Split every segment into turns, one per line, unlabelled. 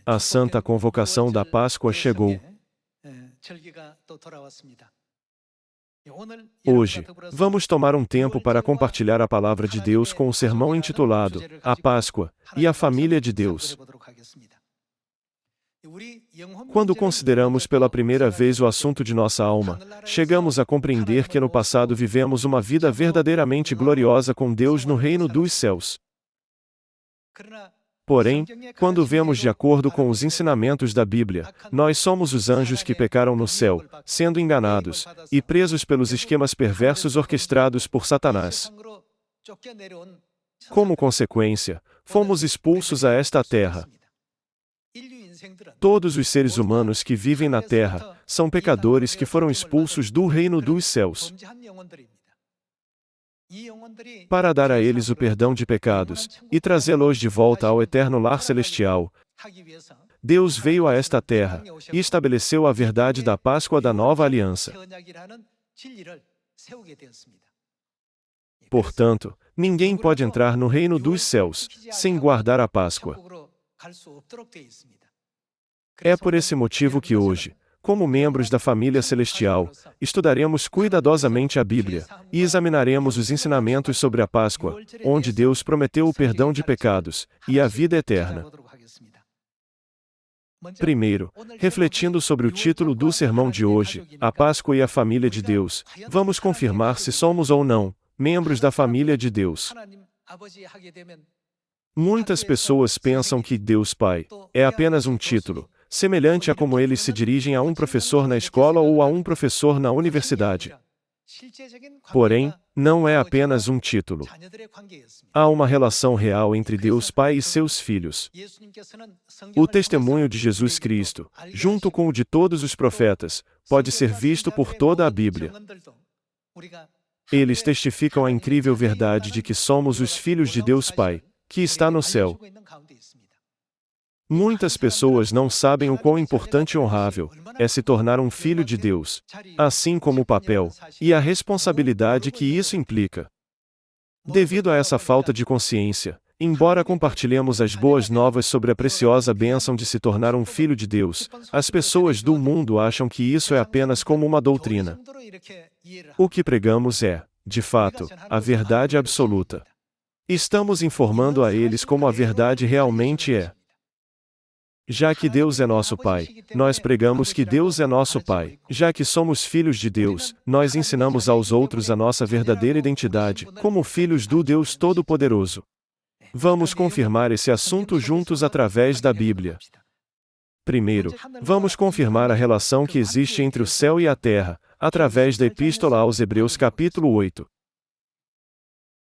A santa convocação da Páscoa chegou. Hoje, vamos tomar um tempo para compartilhar a palavra de Deus com o sermão intitulado A Páscoa e a Família de Deus. Quando consideramos pela primeira vez o assunto de nossa alma, chegamos a compreender que no passado vivemos uma vida verdadeiramente gloriosa com Deus no reino dos céus. Porém, quando vemos de acordo com os ensinamentos da Bíblia, nós somos os anjos que pecaram no céu, sendo enganados e presos pelos esquemas perversos orquestrados por Satanás. Como consequência, fomos expulsos a esta terra. Todos os seres humanos que vivem na terra são pecadores que foram expulsos do reino dos céus. Para dar a eles o perdão de pecados e trazê-los de volta ao eterno lar celestial, Deus veio a esta terra e estabeleceu a verdade da Páscoa da nova aliança. Portanto, ninguém pode entrar no reino dos céus sem guardar a Páscoa. É por esse motivo que hoje, como membros da família celestial, estudaremos cuidadosamente a Bíblia e examinaremos os ensinamentos sobre a Páscoa, onde Deus prometeu o perdão de pecados e a vida eterna. Primeiro, refletindo sobre o título do sermão de hoje, A Páscoa e a Família de Deus, vamos confirmar se somos ou não membros da família de Deus. Muitas pessoas pensam que Deus Pai é apenas um título, semelhante a como eles se dirigem a um professor na escola ou a um professor na universidade. Porém, não é apenas um título. Há uma relação real entre Deus Pai e seus filhos. O testemunho de Jesus Cristo, junto com o de todos os profetas, pode ser visto por toda a Bíblia. Eles testificam a incrível verdade de que somos os filhos de Deus Pai, que está no céu. Muitas pessoas não sabem o quão importante e honrável é se tornar um filho de Deus, assim como o papel e a responsabilidade que isso implica. Devido a essa falta de consciência, embora compartilhemos as boas novas sobre a preciosa bênção de se tornar um filho de Deus, as pessoas do mundo acham que isso é apenas como uma doutrina. O que pregamos é, de fato, a verdade absoluta. Estamos informando a eles como a verdade realmente é. Já que Deus é nosso Pai, nós pregamos que Deus é nosso Pai. Já que somos filhos de Deus, nós ensinamos aos outros a nossa verdadeira identidade, como filhos do Deus Todo-Poderoso. Vamos confirmar esse assunto juntos através da Bíblia. Primeiro, vamos confirmar a relação que existe entre o céu e a terra, através da Epístola aos Hebreus capítulo 8.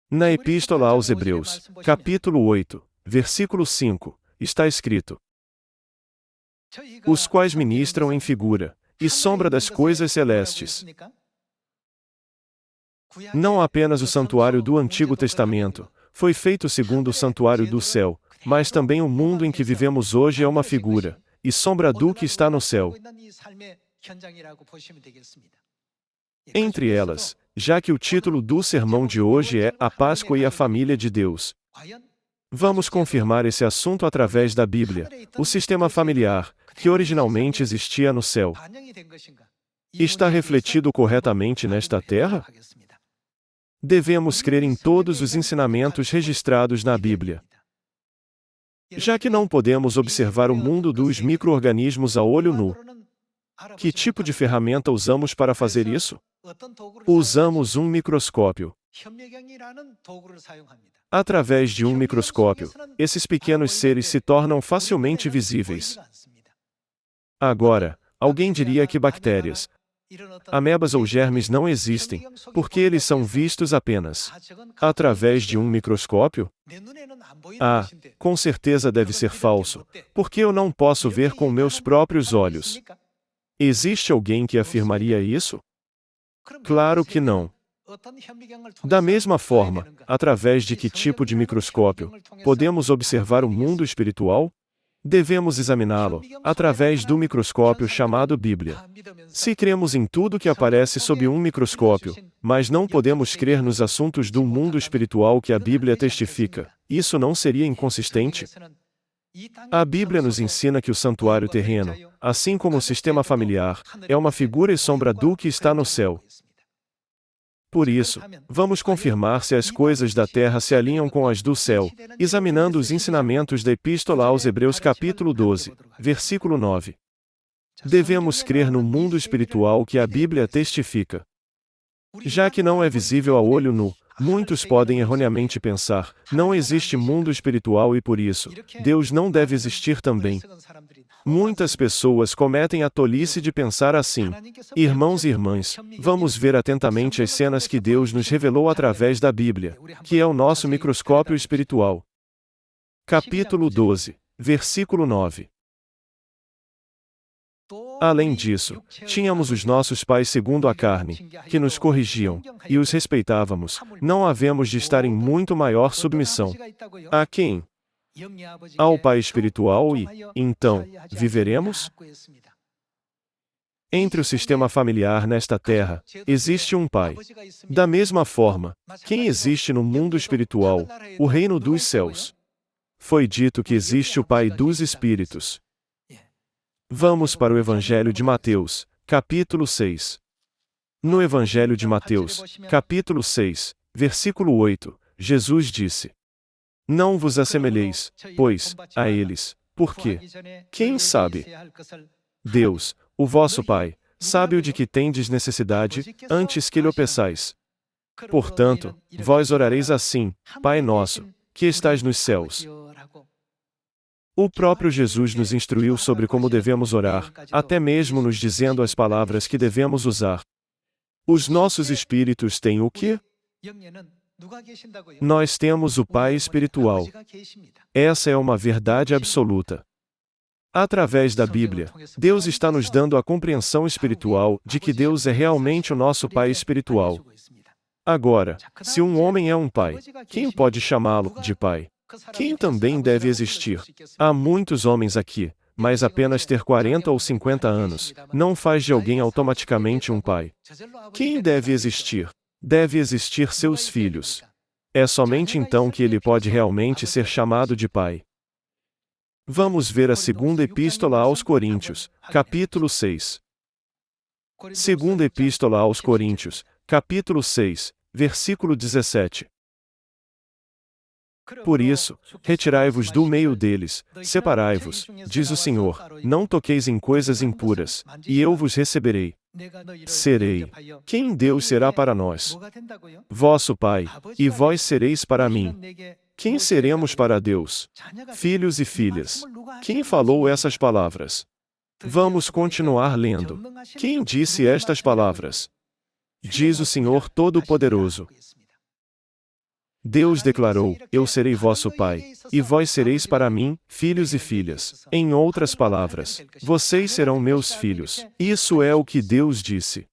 Na Epístola aos Hebreus, capítulo 8, versículo 5, está escrito: os quais ministram em figura e sombra das coisas celestes. Não apenas o santuário do Antigo Testamento foi feito segundo o santuário do céu, mas também o mundo em que vivemos hoje é uma figura e sombra do que está no céu. Entre elas, já que o título do sermão de hoje é A Páscoa e a Família de Deus, vamos confirmar esse assunto através da Bíblia, o sistema familiar, que originalmente existia no céu. Está refletido corretamente nesta terra? Devemos crer em todos os ensinamentos registrados na Bíblia. Já que não podemos observar o mundo dos micro-organismos a olho nu, que tipo de ferramenta usamos para fazer isso? Usamos um microscópio. Através de um microscópio, esses pequenos seres se tornam facilmente visíveis. Agora, alguém diria que bactérias, amebas ou germes não existem, porque eles são vistos apenas através de um microscópio? Ah, com certeza deve ser falso, porque eu não posso ver com meus próprios olhos. Existe alguém que afirmaria isso? Claro que não. Da mesma forma, através de que tipo de microscópio podemos observar o mundo espiritual? Devemos examiná-lo através do microscópio chamado Bíblia. Se cremos em tudo que aparece sob um microscópio, mas não podemos crer nos assuntos do mundo espiritual que a Bíblia testifica, isso não seria inconsistente? A Bíblia nos ensina que o santuário terreno, assim como o sistema familiar, é uma figura e sombra do que está no céu. Por isso, vamos confirmar se as coisas da terra se alinham com as do céu, examinando os ensinamentos da Epístola aos Hebreus capítulo 12, versículo 9. Devemos crer no mundo espiritual que a Bíblia testifica. Já que não é visível ao olho nu, muitos podem erroneamente pensar, não existe mundo espiritual e por isso, Deus não deve existir também. Muitas pessoas cometem a tolice de pensar assim. Irmãos e irmãs, vamos ver atentamente as cenas que Deus nos revelou através da Bíblia, que é o nosso microscópio espiritual. Capítulo 12, versículo 9. Além disso, tínhamos os nossos pais segundo a carne, que nos corrigiam, e os respeitávamos, não havemos de estar em muito maior submissão. A quem? Ao Pai espiritual e, então, viveremos? Entre o sistema familiar nesta terra, existe um Pai. Da mesma forma, quem existe no mundo espiritual, o reino dos céus? Foi dito que existe o Pai dos Espíritos. Vamos para o Evangelho de Mateus, capítulo 6. No Evangelho de Mateus, capítulo 6, versículo 8, Jesus disse: Não vos assemelheis, pois, a eles, porque quem sabe? Deus, o vosso Pai, sabe o de que tendes necessidade, antes que lhe o peçais. Portanto, vós orareis assim: Pai nosso, que estais nos céus. O próprio Jesus nos instruiu sobre como devemos orar, até mesmo nos dizendo as palavras que devemos usar. Os nossos espíritos têm o quê? Nós temos o Pai espiritual. Essa é uma verdade absoluta. Através da Bíblia, Deus está nos dando a compreensão espiritual de que Deus é realmente o nosso Pai espiritual. Agora, se um homem é um pai, quem pode chamá-lo de pai? Quem também deve existir? Há muitos homens aqui, mas apenas ter 40 ou 50 anos não faz de alguém automaticamente um pai. Quem deve existir? Deve existir seus filhos. É somente então que ele pode realmente ser chamado de pai. Vamos ver a segunda epístola aos Coríntios, capítulo 6. Segunda epístola aos Coríntios, capítulo 6, versículo 17. Por isso, retirai-vos do meio deles, separai-vos, diz o Senhor, não toqueis em coisas impuras, e eu vos receberei. Serei. Quem Deus será para nós? Vosso Pai, e vós sereis para mim. Quem seremos para Deus? Filhos e filhas. Quem falou essas palavras? Vamos continuar lendo. Quem disse estas palavras? Diz o Senhor Todo-Poderoso. Deus declarou: Eu serei vosso Pai, e vós sereis para mim, filhos e filhas. Em outras palavras, vocês serão meus filhos. Isso é o que Deus disse.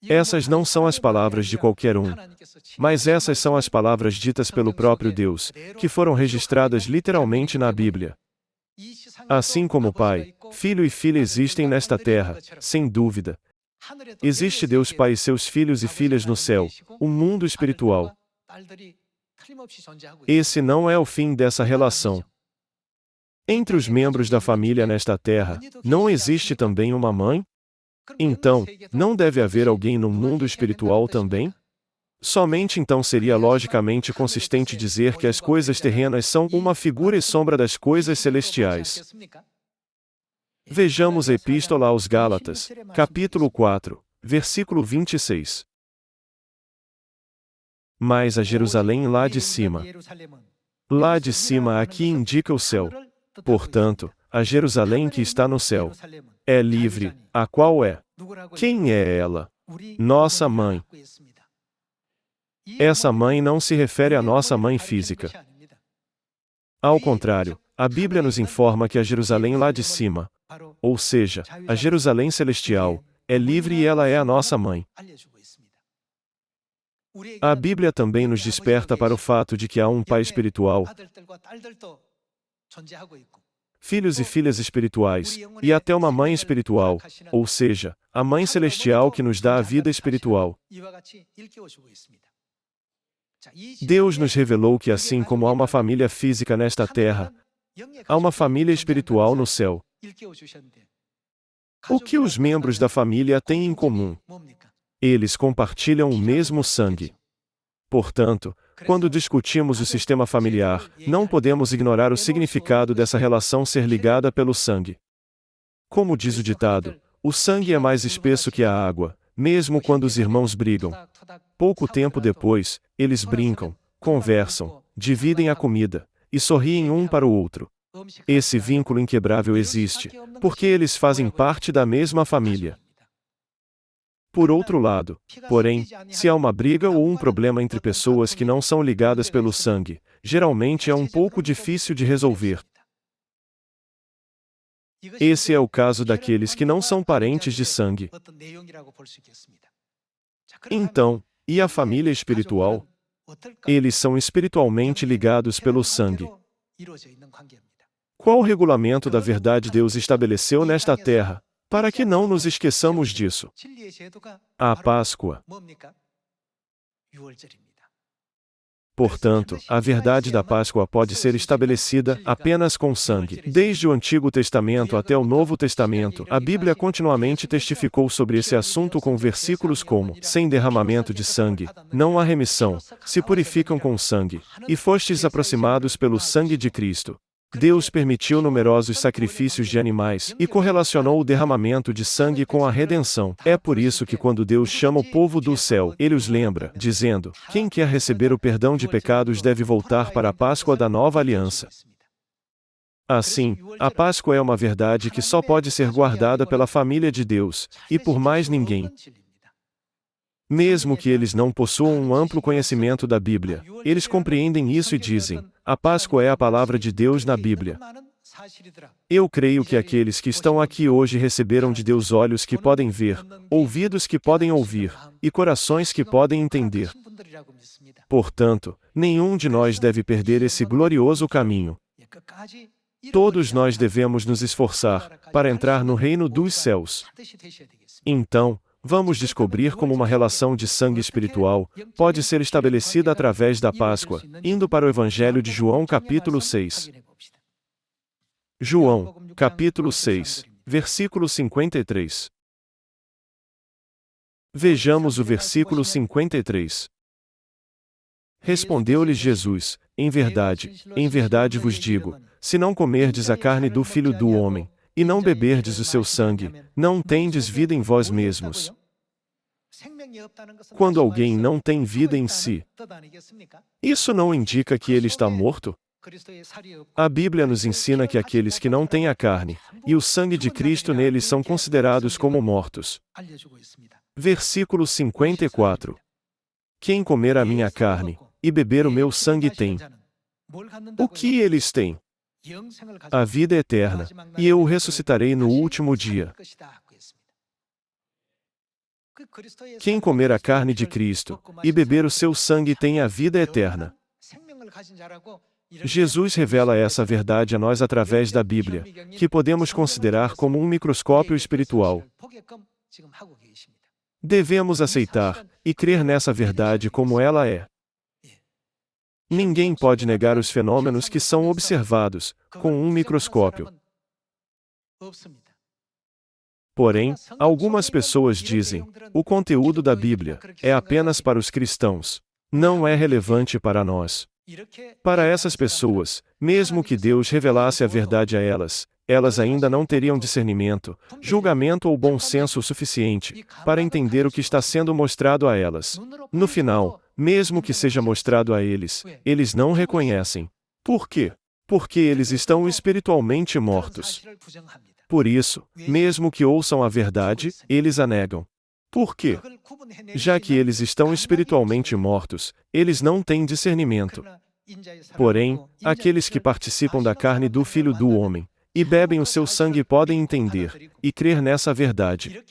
Essas não são as palavras de qualquer um, mas essas são as palavras ditas pelo próprio Deus, que foram registradas literalmente na Bíblia. Assim como Pai, Filho e Filha existem nesta terra, sem dúvida, existe Deus Pai e seus filhos e filhas no céu, o mundo espiritual. Esse não é o fim dessa relação. Entre os membros da família nesta terra, não existe também uma mãe? Então, não deve haver alguém no mundo espiritual também? Somente então seria logicamente consistente dizer que as coisas terrenas são uma figura e sombra das coisas celestiais. Vejamos a Epístola aos Gálatas, capítulo 4, versículo 26. Mas a Jerusalém lá de cima. Lá de cima aqui indica o céu. Portanto, a Jerusalém que está no céu é livre, a qual é? Quem é ela? Nossa mãe. Essa mãe não se refere à nossa mãe física. Ao contrário, a Bíblia nos informa que a Jerusalém lá de cima, ou seja, a Jerusalém celestial, é livre e ela é a nossa mãe. A Bíblia também nos desperta para o fato de que há um Pai espiritual, filhos e filhas espirituais, e até uma mãe espiritual, ou seja, a mãe celestial que nos dá a vida espiritual. Deus nos revelou que assim como há uma família física nesta terra, Há uma família espiritual no céu. O que os membros da família têm em comum? Eles compartilham o mesmo sangue. Portanto, quando discutimos o sistema familiar, não podemos ignorar o significado dessa relação ser ligada pelo sangue. Como diz o ditado, o sangue é mais espesso que a água, mesmo quando os irmãos brigam. Pouco tempo depois, eles brincam, conversam, dividem a comida e sorriem um para o outro. Esse vínculo inquebrável existe, porque eles fazem parte da mesma família. Por outro lado, porém, se há uma briga ou um problema entre pessoas que não são ligadas pelo sangue, geralmente é um pouco difícil de resolver. Esse é o caso daqueles que não são parentes de sangue. Então, e a família espiritual? Eles são espiritualmente ligados pelo sangue. Qual o regulamento da verdade Deus estabeleceu nesta terra, para que não nos esqueçamos disso? A Páscoa. Portanto, a verdade da Páscoa pode ser estabelecida apenas com sangue. Desde o Antigo Testamento até o Novo Testamento, a Bíblia continuamente testificou sobre esse assunto com versículos como: sem derramamento de sangue, não há remissão, se purificam com sangue, e fostes aproximados pelo sangue de Cristo. Deus permitiu numerosos sacrifícios de animais e correlacionou o derramamento de sangue com a redenção. É por isso que quando Deus chama o povo do céu, Ele os lembra, dizendo: quem quer receber o perdão de pecados deve voltar para a Páscoa da nova aliança. Assim, a Páscoa é uma verdade que só pode ser guardada pela família de Deus, e por mais ninguém. Mesmo que eles não possuam um amplo conhecimento da Bíblia, eles compreendem isso e dizem: a Páscoa é a palavra de Deus na Bíblia. Eu creio que aqueles que estão aqui hoje receberam de Deus olhos que podem ver, ouvidos que podem ouvir, e corações que podem entender. Portanto, nenhum de nós deve perder esse glorioso caminho. Todos nós devemos nos esforçar para entrar no reino dos céus. Então, vamos descobrir como uma relação de sangue espiritual pode ser estabelecida através da Páscoa, indo para o Evangelho de João capítulo 6. João, capítulo 6, versículo 53. Vejamos o versículo 53. Respondeu-lhes Jesus: em verdade vos digo, se não comerdes a carne do Filho do Homem, e não beberdes o seu sangue, não tendes vida em vós mesmos. Quando alguém não tem vida em si, isso não indica que ele está morto? A Bíblia nos ensina que aqueles que não têm a carne e o sangue de Cristo neles são considerados como mortos. Versículo 54. Quem comer a minha carne e beber o meu sangue tem. O que eles têm? A vida eterna, e eu o ressuscitarei no último dia. Quem comer a carne de Cristo e beber o seu sangue tem a vida eterna. Jesus revela essa verdade a nós através da Bíblia, que podemos considerar como um microscópio espiritual. Devemos aceitar e crer nessa verdade como ela é. Ninguém pode negar os fenômenos que são observados com um microscópio. Porém, algumas pessoas dizem: o conteúdo da Bíblia é apenas para os cristãos. Não é relevante para nós. Para essas pessoas, mesmo que Deus revelasse a verdade a elas, elas ainda não teriam discernimento, julgamento ou bom senso o suficiente para entender o que está sendo mostrado a elas. No final, mesmo que seja mostrado a eles, eles não reconhecem. Por quê? Porque eles estão espiritualmente mortos. Por isso, mesmo que ouçam a verdade, eles a negam. Por quê? Já que eles estão espiritualmente mortos, eles não têm discernimento. Porém, aqueles que participam da carne do Filho do Homem e bebem o seu sangue podem entender e crer nessa verdade.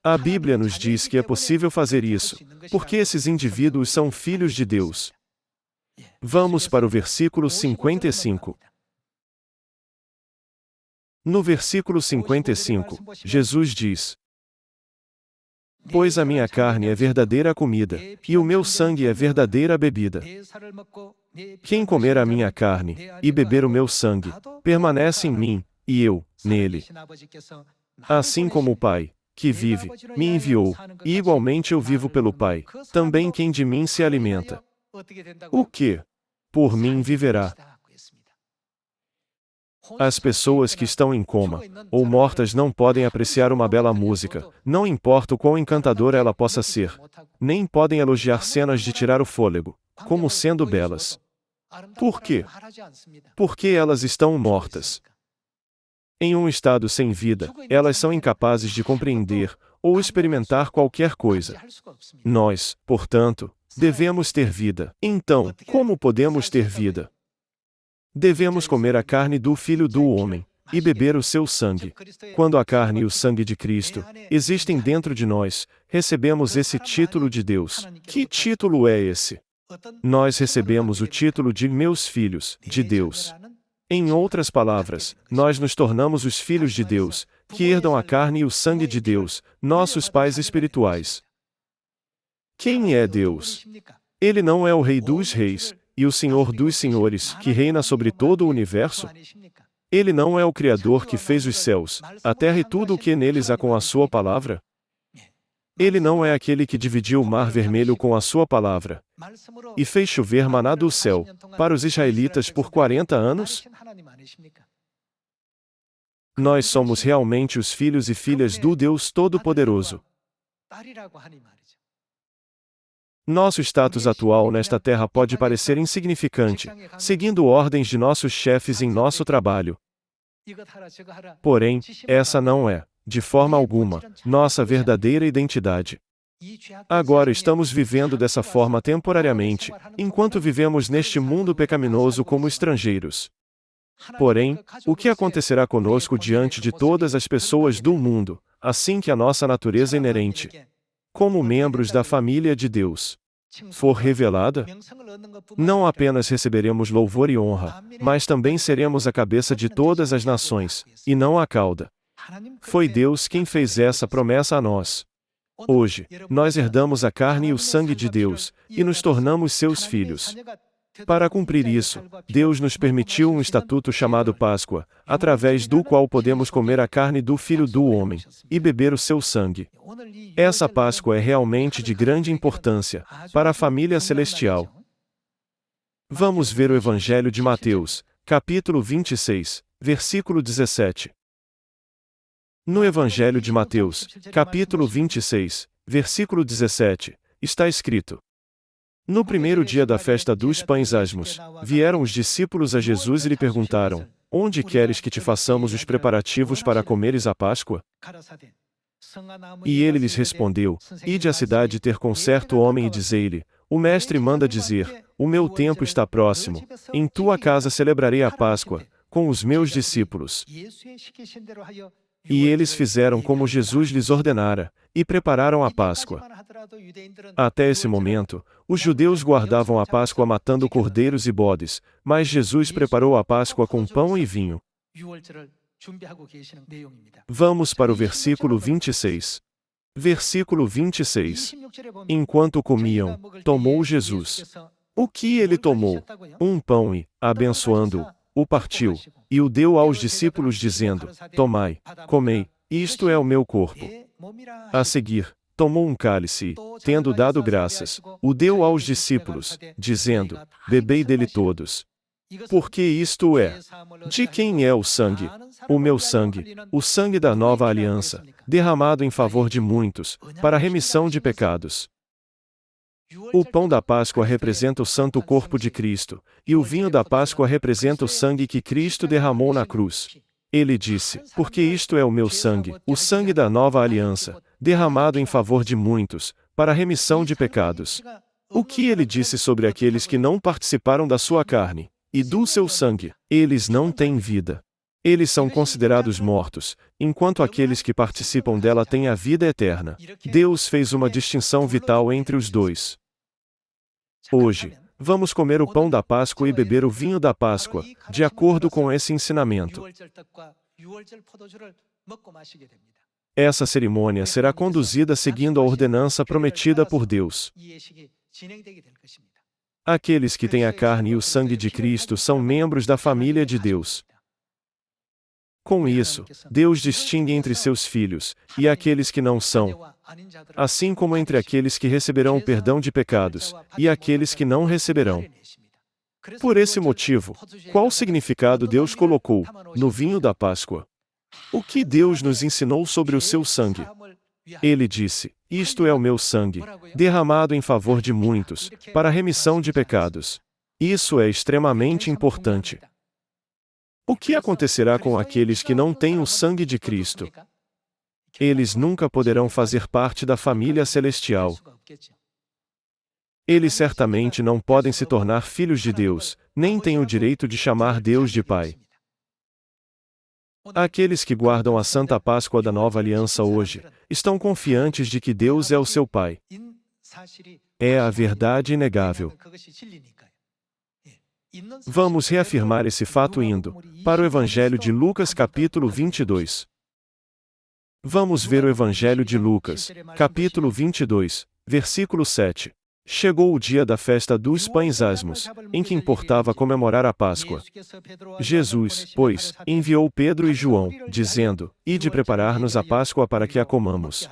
A Bíblia nos diz que é possível fazer isso, porque esses indivíduos são filhos de Deus. Vamos para o versículo 55. No versículo 55, Jesus diz: Pois a minha carne é verdadeira comida, e o meu sangue é verdadeira bebida. Quem comer a minha carne, e beber o meu sangue, permanece em mim, e eu, nele. Assim como o Pai, que vive, me enviou, e igualmente eu vivo pelo Pai, também quem de mim se alimenta. O que? Por mim viverá. As pessoas que estão em coma, ou mortas não podem apreciar uma bela música, não importa o quão encantadora ela possa ser. Nem podem elogiar cenas de tirar o fôlego, como sendo belas. Por quê? Porque elas estão mortas. Em um estado sem vida, elas são incapazes de compreender, ou experimentar qualquer coisa. Nós, portanto, devemos ter vida. Então, como podemos ter vida? Devemos comer a carne do Filho do Homem, e beber o seu sangue. Quando a carne e o sangue de Cristo existem dentro de nós, recebemos esse título de Deus. Que título é esse? Nós recebemos o título de meus filhos, de Deus. Em outras palavras, nós nos tornamos os filhos de Deus, que herdam a carne e o sangue de Deus, nossos pais espirituais. Quem é Deus? Ele não é o Rei dos Reis, e o Senhor dos Senhores, que reina sobre todo o universo? Ele não é o Criador que fez os céus, a terra e tudo o que neles há com a sua palavra? Ele não é aquele que dividiu o mar vermelho com a sua palavra, e fez chover maná do céu, para os israelitas por 40 anos? Nós somos realmente os filhos e filhas do Deus Todo-Poderoso. Nosso status atual nesta terra pode parecer insignificante, seguindo ordens de nossos chefes em nosso trabalho. Porém, essa não é, de forma alguma, nossa verdadeira identidade. Agora estamos vivendo dessa forma temporariamente, enquanto vivemos neste mundo pecaminoso como estrangeiros. Porém, o que acontecerá conosco diante de todas as pessoas do mundo, assim que a nossa natureza inerente, como membros da família de Deus, for revelada? Não apenas receberemos louvor e honra, mas também seremos a cabeça de todas as nações, e não a cauda. Foi Deus quem fez essa promessa a nós. Hoje, nós herdamos a carne e o sangue de Deus, e nos tornamos seus filhos. Para cumprir isso, Deus nos permitiu um estatuto chamado Páscoa, através do qual podemos comer a carne do Filho do Homem, e beber o seu sangue. Essa Páscoa é realmente de grande importância, para a família celestial. Vamos ver o Evangelho de Mateus, capítulo 26, versículo 17. No Evangelho de Mateus, capítulo 26, versículo 17, está escrito: No primeiro dia da festa dos pães asmos, vieram os discípulos a Jesus e lhe perguntaram: Onde queres que te façamos os preparativos para comeres a Páscoa? E ele lhes respondeu: Ide à cidade ter com certo homem e dizei-lhe: O mestre manda dizer: O meu tempo está próximo, em tua casa celebrarei a Páscoa, com os meus discípulos. E eles fizeram como Jesus lhes ordenara, e prepararam a Páscoa. Até esse momento, os judeus guardavam a Páscoa matando cordeiros e bodes, mas Jesus preparou a Páscoa com pão e vinho. Vamos para o versículo 26. Versículo 26. Enquanto comiam, tomou Jesus. O que ele tomou? Um pão e, abençoando-o, o partiu, e o deu aos discípulos dizendo: Tomai, comei, isto é o meu corpo. A seguir, tomou um cálice e, tendo dado graças, o deu aos discípulos, dizendo: Bebei dele todos. Porque isto é: de quem é o sangue? O meu sangue, o sangue da nova aliança, derramado em favor de muitos, para a remissão de pecados. O pão da Páscoa representa o santo corpo de Cristo, e o vinho da Páscoa representa o sangue que Cristo derramou na cruz. Ele disse: Porque isto é o meu sangue, o sangue da nova aliança, derramado em favor de muitos, para a remissão de pecados. O que ele disse sobre aqueles que não participaram da sua carne e do seu sangue? Eles não têm vida. Eles são considerados mortos, enquanto aqueles que participam dela têm a vida eterna. Deus fez uma distinção vital entre os dois. Hoje, vamos comer o pão da Páscoa e beber o vinho da Páscoa, de acordo com esse ensinamento. Essa cerimônia será conduzida seguindo a ordenança prometida por Deus. Aqueles que têm a carne e o sangue de Cristo são membros da família de Deus. Com isso, Deus distingue entre seus filhos e aqueles que não são, assim como entre aqueles que receberão o perdão de pecados e aqueles que não receberão. Por esse motivo, qual significado Deus colocou no vinho da Páscoa? O que Deus nos ensinou sobre o seu sangue? Ele disse: "Isto é o meu sangue, derramado em favor de muitos, para a remissão de pecados." Isso é extremamente importante. O que acontecerá com aqueles que não têm o sangue de Cristo? Eles nunca poderão fazer parte da família celestial. Eles certamente não podem se tornar filhos de Deus, nem têm o direito de chamar Deus de Pai. Aqueles que guardam a Santa Páscoa da Nova Aliança hoje, estão confiantes de que Deus é o seu Pai. É a verdade inegável. Vamos reafirmar esse fato indo para o Evangelho de Lucas capítulo 22. Vamos ver o Evangelho de Lucas, capítulo 22, versículo 7. Chegou o dia da festa dos pães asmos, em que importava comemorar a Páscoa. Jesus, pois, enviou Pedro e João, dizendo: "Ide preparar-nos a Páscoa para que a comamos."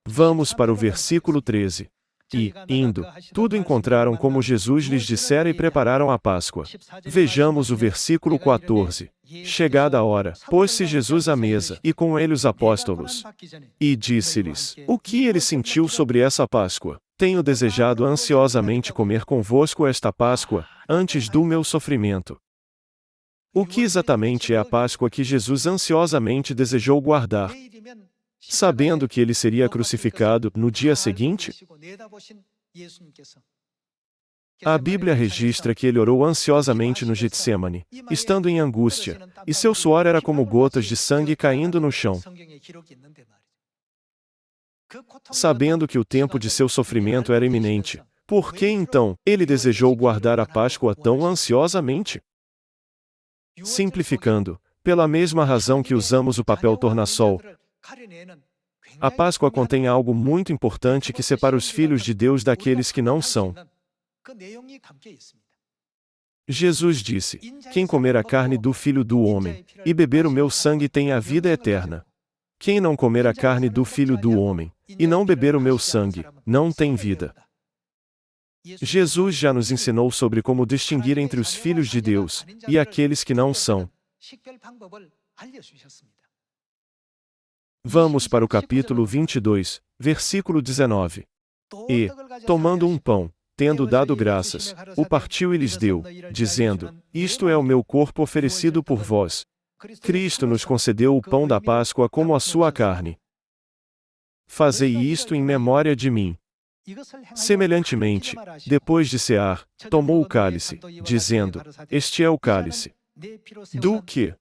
Vamos para o versículo 13. E, indo, tudo encontraram como Jesus lhes dissera e prepararam a Páscoa. Vejamos o versículo 14. Chegada a hora, pôs-se Jesus à mesa, e com ele os apóstolos. E disse-lhes: "O que ele sentiu sobre essa Páscoa? Tenho desejado ansiosamente comer convosco esta Páscoa, antes do meu sofrimento." O que exatamente é a Páscoa que Jesus ansiosamente desejou guardar? Sabendo que ele seria crucificado no dia seguinte? A Bíblia registra que ele orou ansiosamente no Getsêmani, estando em angústia, e seu suor era como gotas de sangue caindo no chão. Sabendo que o tempo de seu sofrimento era iminente, por que então ele desejou guardar a Páscoa tão ansiosamente? Simplificando, pela mesma razão que usamos o papel tornassol, a Páscoa contém algo muito importante que separa os filhos de Deus daqueles que não são. Jesus disse: "Quem comer a carne do Filho do Homem e beber o meu sangue tem a vida eterna. Quem não comer a carne do Filho do Homem e não beber o meu sangue, não tem vida." Jesus já nos ensinou sobre como distinguir entre os filhos de Deus e aqueles que não são. Vamos para o capítulo 22, versículo 19. E, tomando um pão, tendo dado graças, o partiu e lhes deu, dizendo: "Isto é o meu corpo oferecido por vós." Cristo nos concedeu o pão da Páscoa como a sua carne. Fazei isto em memória de mim. Semelhantemente, depois de cear, tomou o cálice, dizendo: "Este é o cálice do quê?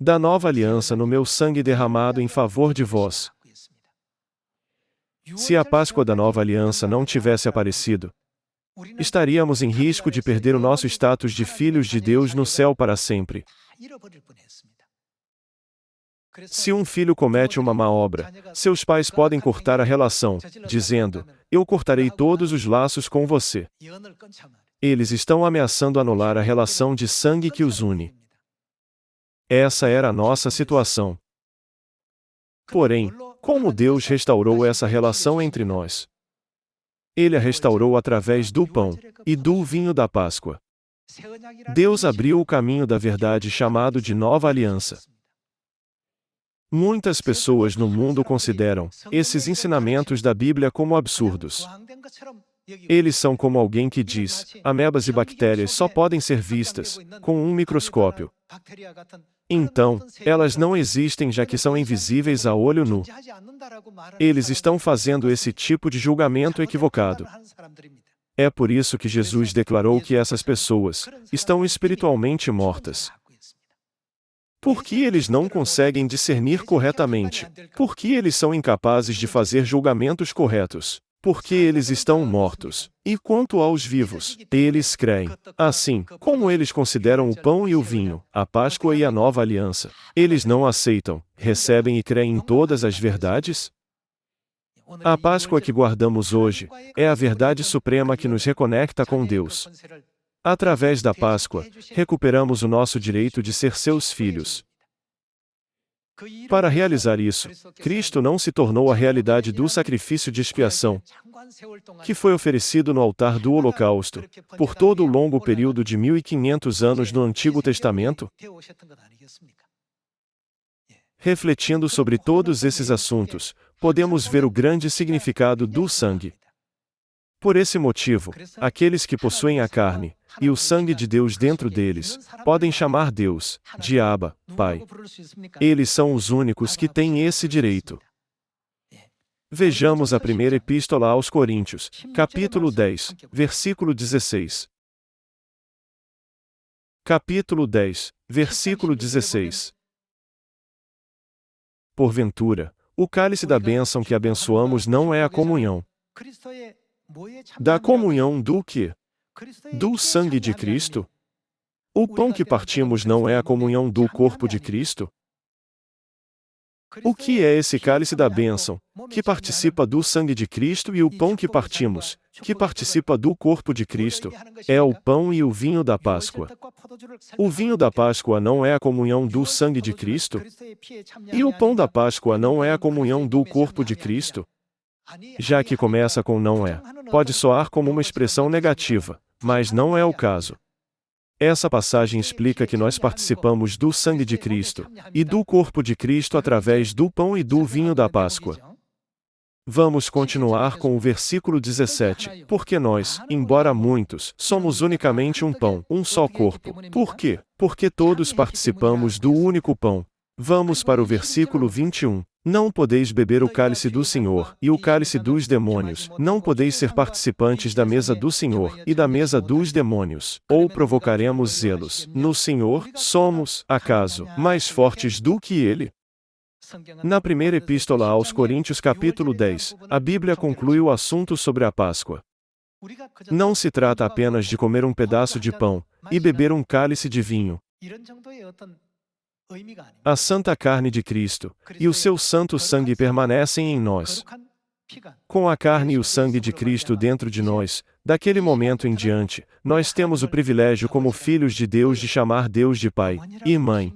Da nova aliança no meu sangue derramado em favor de vós." Se a Páscoa da nova aliança não tivesse aparecido, estaríamos em risco de perder o nosso status de filhos de Deus no céu para sempre. Se um filho comete uma má obra, seus pais podem cortar a relação, dizendo: "Eu cortarei todos os laços com você." Eles estão ameaçando anular a relação de sangue que os une. Essa era a nossa situação. Porém, como Deus restaurou essa relação entre nós? Ele a restaurou através do pão e do vinho da Páscoa. Deus abriu o caminho da verdade chamado de Nova Aliança. Muitas pessoas no mundo consideram esses ensinamentos da Bíblia como absurdos. Eles são como alguém que diz: amebas e bactérias só podem ser vistas com um microscópio. Então, elas não existem já que são invisíveis a olho nu. Eles estão fazendo esse tipo de julgamento equivocado. É por isso que Jesus declarou que essas pessoas estão espiritualmente mortas. Por que eles não conseguem discernir corretamente? Por que eles são incapazes de fazer julgamentos corretos? Porque eles estão mortos. E quanto aos vivos, eles creem. Assim, como eles consideram o pão e o vinho, a Páscoa e a nova aliança, eles não aceitam, recebem e creem em todas as verdades? A Páscoa que guardamos hoje é a verdade suprema que nos reconecta com Deus. Através da Páscoa, recuperamos o nosso direito de ser seus filhos. Para realizar isso, Cristo não se tornou a realidade do sacrifício de expiação, que foi oferecido no altar do Holocausto, por todo o longo período de 1500 anos no Antigo Testamento? Refletindo sobre todos esses assuntos, podemos ver o grande significado do sangue. Por esse motivo, aqueles que possuem a carne e o sangue de Deus dentro deles podem chamar Deus de Abba, Pai. Eles são os únicos que têm esse direito. Vejamos a primeira epístola aos Coríntios, capítulo 10, versículo 16. Capítulo 10, versículo 16. Porventura, o cálice da bênção que abençoamos não é a comunhão da comunhão do quê? Do sangue de Cristo? O pão que partimos não é a comunhão do corpo de Cristo? O que é esse cálice da bênção, que participa do sangue de Cristo, e o pão que partimos, que participa do corpo de Cristo? É o pão e o vinho da Páscoa. O vinho da Páscoa não é a comunhão do sangue de Cristo? E o pão da Páscoa não é a comunhão do corpo de Cristo? Já que começa com não é, pode soar como uma expressão negativa, mas não é o caso. Essa passagem explica que nós participamos do sangue de Cristo e do corpo de Cristo através do pão e do vinho da Páscoa. Vamos continuar com o versículo 17. Porque nós, embora muitos, somos unicamente um pão, um só corpo. Por quê? Porque todos participamos do único pão. Vamos para o versículo 21. Não podeis beber o cálice do Senhor e o cálice dos demônios, não podeis ser participantes da mesa do Senhor e da mesa dos demônios, ou provocaremos zelos. No Senhor, somos, acaso, mais fortes do que Ele? Na primeira epístola aos Coríntios capítulo 10, a Bíblia conclui o assunto sobre a Páscoa. Não se trata apenas de comer um pedaço de pão e beber um cálice de vinho. A santa carne de Cristo e o seu santo sangue permanecem em nós. Com a carne e o sangue de Cristo dentro de nós, daquele momento em diante, nós temos o privilégio como filhos de Deus de chamar Deus de Pai e Mãe.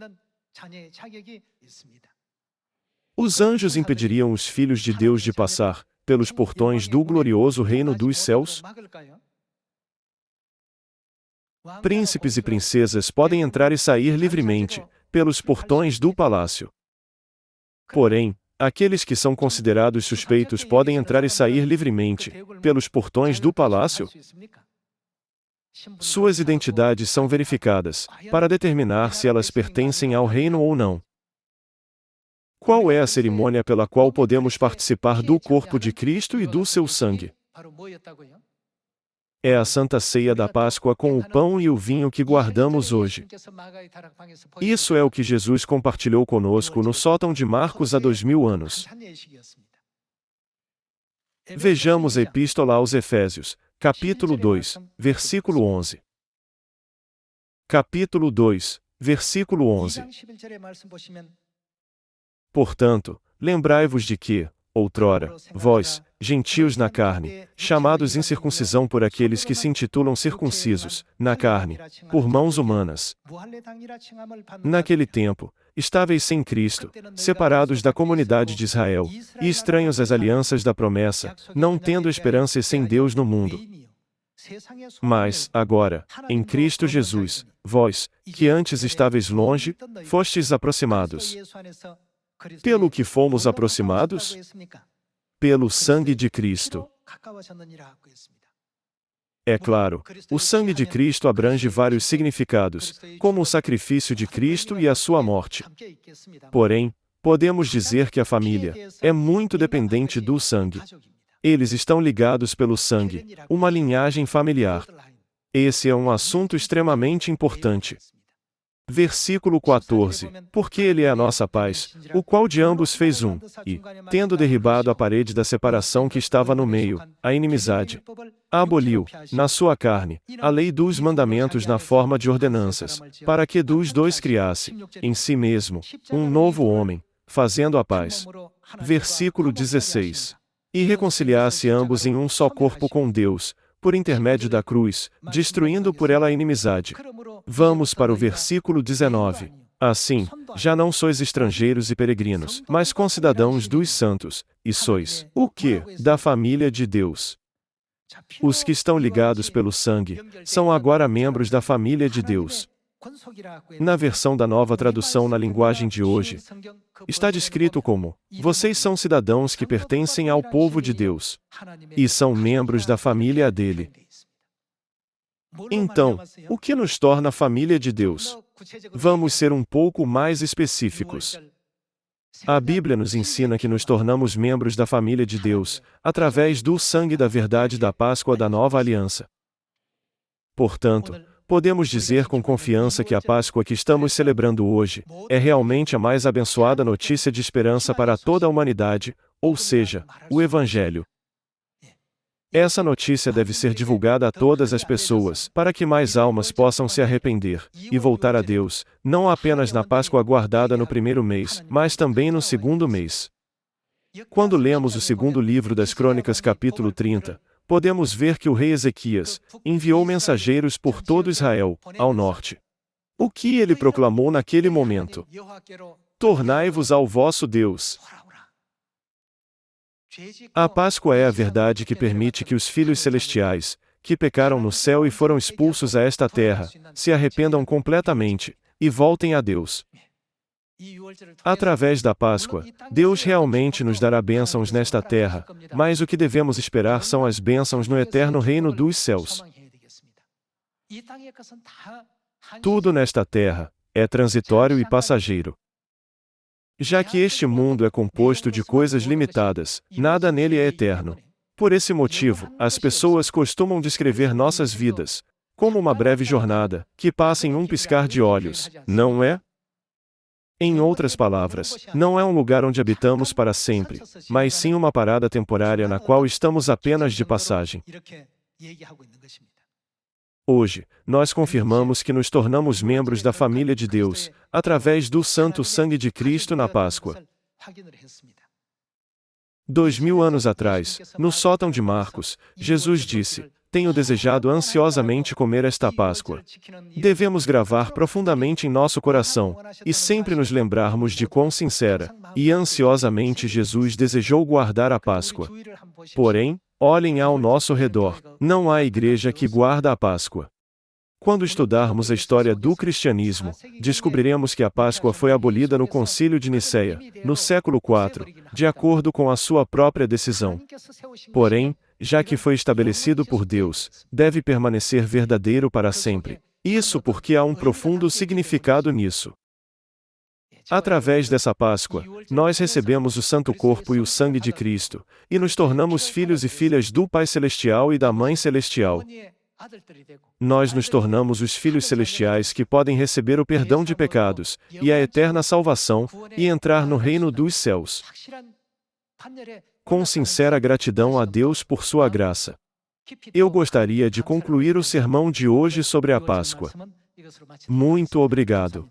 Os anjos impediriam os filhos de Deus de passar pelos portões do glorioso reino dos céus? Príncipes e princesas podem entrar e sair livremente pelos portões do palácio. Porém, aqueles que são considerados suspeitos podem entrar e sair livremente pelos portões do palácio? Suas identidades são verificadas para determinar se elas pertencem ao reino ou não. Qual é a cerimônia pela qual podemos participar do corpo de Cristo e do seu sangue? É a Santa Ceia da Páscoa com o pão e o vinho que guardamos hoje. Isso é o que Jesus compartilhou conosco no sótão de Marcos há 2000 anos. Vejamos a Epístola aos Efésios, capítulo 2, versículo 11. Capítulo 2, versículo 11. Portanto, lembrai-vos de que, outrora, vós, gentios na carne, chamados incircuncisão por aqueles que se intitulam circuncisos, na carne, por mãos humanas. Naquele tempo, estáveis sem Cristo, separados da comunidade de Israel, e estranhos às alianças da promessa, não tendo esperança e sem Deus no mundo. Mas, agora, em Cristo Jesus, vós, que antes estáveis longe, fostes aproximados. Pelo que fomos aproximados? Pelo sangue de Cristo. É claro, o sangue de Cristo abrange vários significados, como o sacrifício de Cristo e a sua morte. Porém, podemos dizer que a família é muito dependente do sangue. Eles estão ligados pelo sangue, uma linhagem familiar. Esse é um assunto extremamente importante. Versículo 14. Porque Ele é a nossa paz, o qual de ambos fez um, e, tendo derribado a parede da separação que estava no meio, a inimizade, aboliu, na sua carne, a lei dos mandamentos na forma de ordenanças, para que dos dois criasse, em si mesmo, um novo homem, fazendo a paz. Versículo 16. E reconciliasse ambos em um só corpo com Deus, por intermédio da cruz, destruindo por ela a inimizade. Vamos para o versículo 19. Assim, já não sois estrangeiros e peregrinos, mas concidadãos dos santos, e sois, o quê? Da família de Deus. Os que estão ligados pelo sangue, são agora membros da família de Deus. Na versão da Nova Tradução na linguagem de hoje, está descrito como: vocês são cidadãos que pertencem ao povo de Deus, e são membros da família dele. Então, o que nos torna família de Deus? Vamos ser um pouco mais específicos. A Bíblia nos ensina que nos tornamos membros da família de Deus, através do sangue da verdade da Páscoa da Nova Aliança. Portanto, podemos dizer com confiança que a Páscoa que estamos celebrando hoje é realmente a mais abençoada notícia de esperança para toda a humanidade, ou seja, o Evangelho. Essa notícia deve ser divulgada a todas as pessoas, para que mais almas possam se arrepender e voltar a Deus, não apenas na Páscoa guardada no primeiro mês, mas também no segundo mês. Quando lemos o segundo livro das Crônicas, capítulo 30, podemos ver que o rei Ezequias enviou mensageiros por todo Israel, ao norte. O que ele proclamou naquele momento? Tornai-vos ao vosso Deus. A Páscoa é a verdade que permite que os filhos celestiais, que pecaram no céu e foram expulsos a esta terra, se arrependam completamente e voltem a Deus. Através da Páscoa, Deus realmente nos dará bênçãos nesta terra, mas o que devemos esperar são as bênçãos no eterno reino dos céus. Tudo nesta terra é transitório e passageiro. Já que este mundo é composto de coisas limitadas, nada nele é eterno. Por esse motivo, as pessoas costumam descrever nossas vidas como uma breve jornada, que passa em um piscar de olhos, não é? Em outras palavras, não é um lugar onde habitamos para sempre, mas sim uma parada temporária na qual estamos apenas de passagem. Hoje, nós confirmamos que nos tornamos membros da família de Deus, através do santo sangue de Cristo na Páscoa. 2000 anos atrás, no sótão de Marcos, Jesus disse: tenho desejado ansiosamente comer esta Páscoa. Devemos gravar profundamente em nosso coração, e sempre nos lembrarmos de quão sincera e ansiosamente Jesus desejou guardar a Páscoa. Porém, olhem ao nosso redor, não há igreja que guarda a Páscoa. Quando estudarmos a história do cristianismo, descobriremos que a Páscoa foi abolida no Concílio de Nicéia, no século IV, de acordo com a sua própria decisão. Porém, já que foi estabelecido por Deus, deve permanecer verdadeiro para sempre. Isso porque há um profundo significado nisso. Através dessa Páscoa, nós recebemos o Santo Corpo e o Sangue de Cristo, e nos tornamos filhos e filhas do Pai Celestial e da Mãe Celestial. Nós nos tornamos os filhos celestiais que podem receber o perdão de pecados, e a eterna salvação, e entrar no reino dos céus. Com sincera gratidão a Deus por sua graça. Eu gostaria de concluir o sermão de hoje sobre a Páscoa. Muito obrigado.